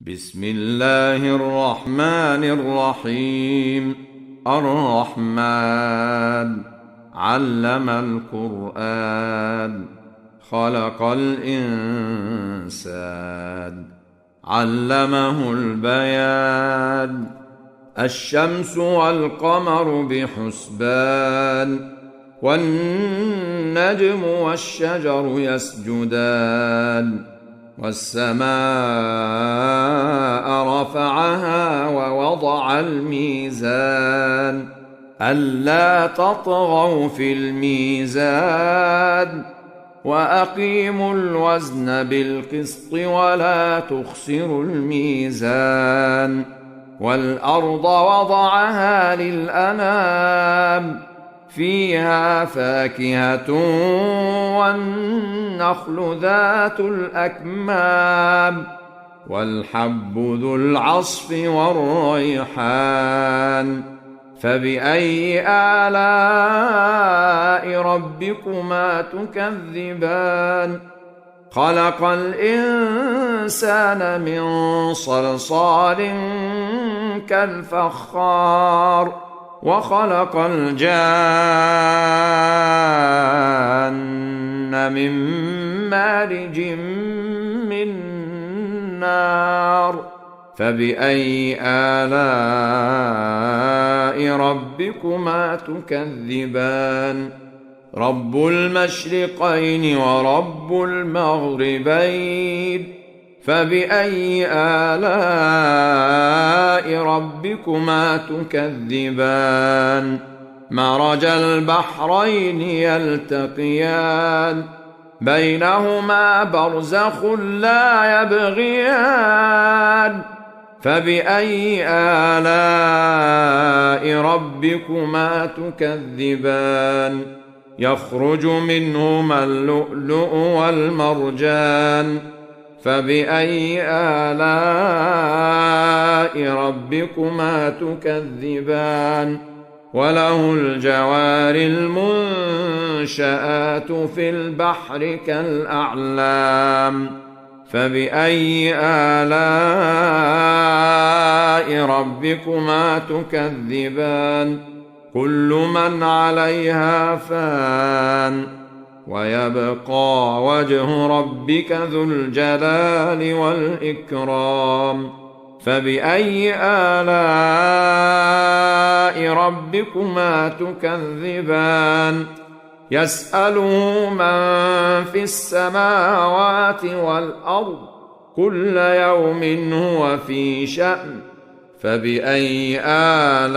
بسم الله الرحمن الرحيم. الرحمن علم القرآن، خلق الإنسان، علمه البيان. الشمس والقمر بحسبان، والنجم والشجر يسجدان، والسماء رفعها ووضع الميزان ألا تطغوا في الميزان وأقيموا الوزن بالقسط ولا تخسروا الميزان. والأرض وضعها للأنام، فيها فاكهة والنخل ذات الأكمام، والحب ذو العصف والريحان. فبأي آلاء ربكما تكذبان؟ خلق الإنسان من صلصال كالفخار، وخلق الجان من مارج من نار. فبأي آلاء ربكما تكذبان؟ رب المشرقين ورب المغربين، فبأي آلاء ربكما تكذبان؟ مرج البحرين يلتقيان، بينهما برزخ لا يبغيان. فبأي آلاء ربكما تكذبان؟ يخرج منهما اللؤلؤ والمرجان. فبأي آلاء ربكما تكذبان؟ وله الجوار المنشآت في البحر كالأعلام. فبأي آلاء ربكما تكذبان؟ كل من عليها فان، ويبقى وجه ربك ذو الجلال والإكرام. فبأي آلاء ربكما تكذبان؟ يسأله من في السماوات والأرض، كل يوم هو في شأن. فبأي آلاء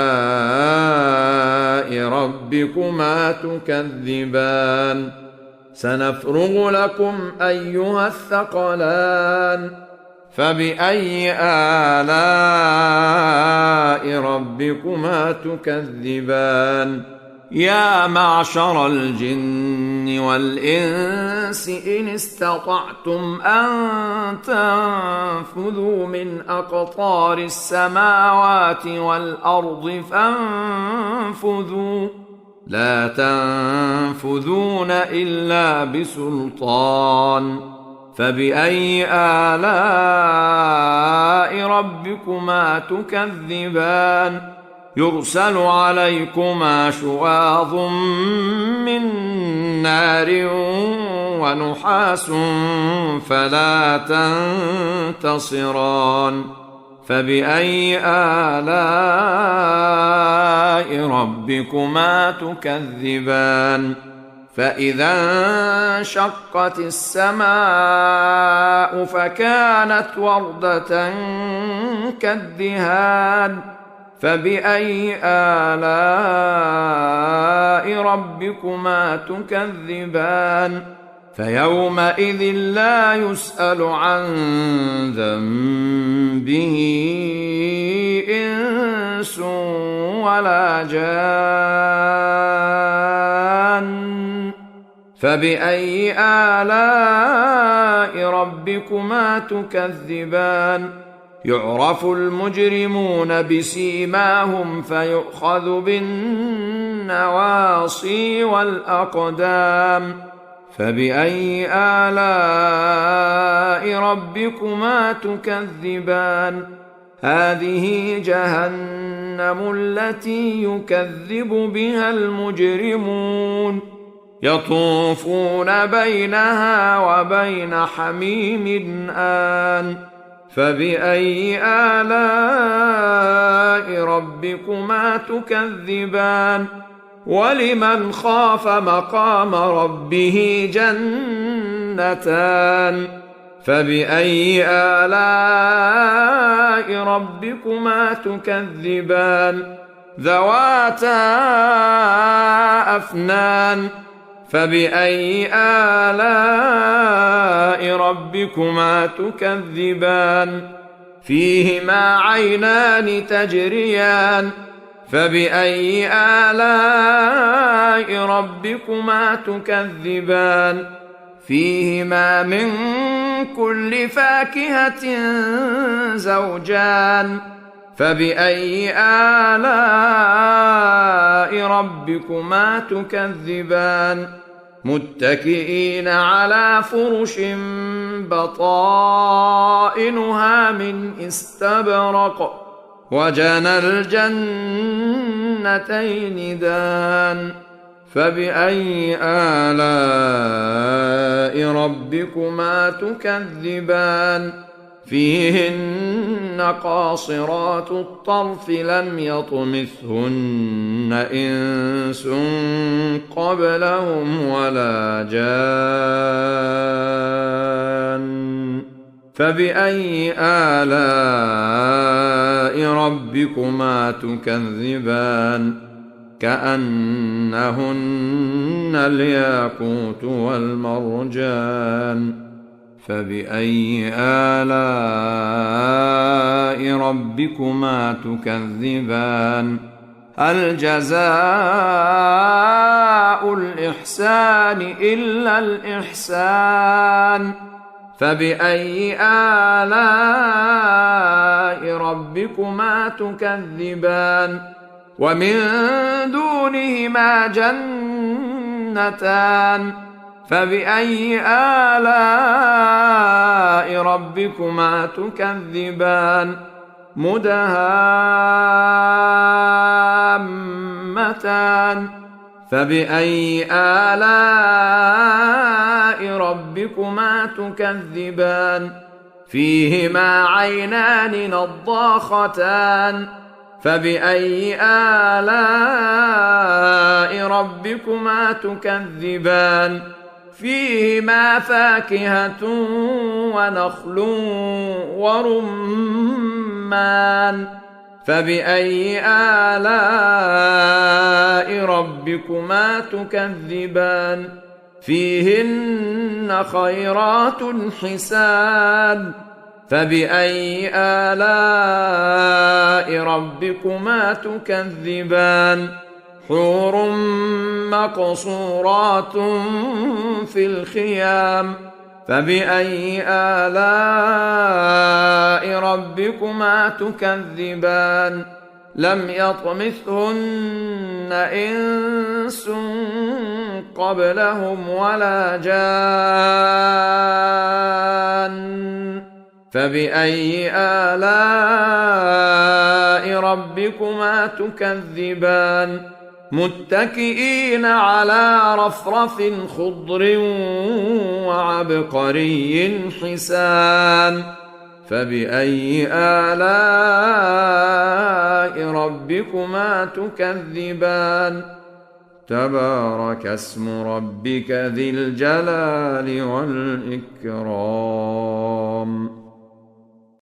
ربكما تكذبان؟ سنفرغ لكم أيها الثقلان. فبأي آلاء ربكما تكذبان؟ يا معشر الجن والإنس إن استطعتم أن تنفذوا من أقطار السماوات والأرض فانفذوا، لا تنفذون إلا بسلطان. فبأي آلاء ربكما تكذبان؟ يرسل عليكما شواظ من نار ونحاس فلا تنتصران. فبأي آلاء ربكما تكذبان؟ فإذا انشقت السماء فكانت وردة كالدهان. فبأي آلاء ربكما تكذبان؟ فيومئذ لا يسأل عن ذنبه إنس ولا جان. فبأي آلاء ربكما تكذبان؟ يعرف المجرمون بسيماهم فيؤخذ بالنواصي والأقدام. فبأي آلاء ربكما تكذبان هذه جهنم التي يكذب بها المجرمون يطوفون بينها وبين حميم آن فبأي آلاء ربكما تكذبان ولمن خاف مقام ربه جنتان فبأي آلاء ربكما تكذبان ذواتا أفنان فبأي آلاء ربكما تكذبان فيهما عينان تجريان فبأي آلاء ربكما تكذبان فيهما من كل فاكهة زوجان فبأي آلاء ربكما تكذبان متكئين على فرش بطائنها من استبرق وجنى الجنتين دان فبأي آلاء ربكما تكذبان فيهن قاصرات الطرف لم يطمثهن إنس قبلهم ولا جان فبأي آلاء ربكما تكذبان كأنهن الياقوت والمرجان فبأي آلاء ربكما تكذبان هل جزاء الإحسان إلا الإحسان فبأي آلاء ربكما تكذبان ومن دونهما جنتان فبأي آلاء ربكما تكذبان مدهامتان فبأي آلاء ربكما تكذبان فيهما عينان نضاختان فبأي آلاء ربكما تكذبان فيهما فاكهة ونخل ورمان فبأي آلاء ربكما تكذبان فيهن خيرات حسان فبأي آلاء ربكما تكذبان حور مقصورات في الخيام فبأي آلاء ربكما تكذبان لم يطمثهن إنس قبلهم ولا جان فبأي آلاء ربكما تكذبان متكئين على رفرف خضر وعبقري حسان فبأي آلاء ربكما تكذبان تبارك اسم ربك ذي الجلال والإكرام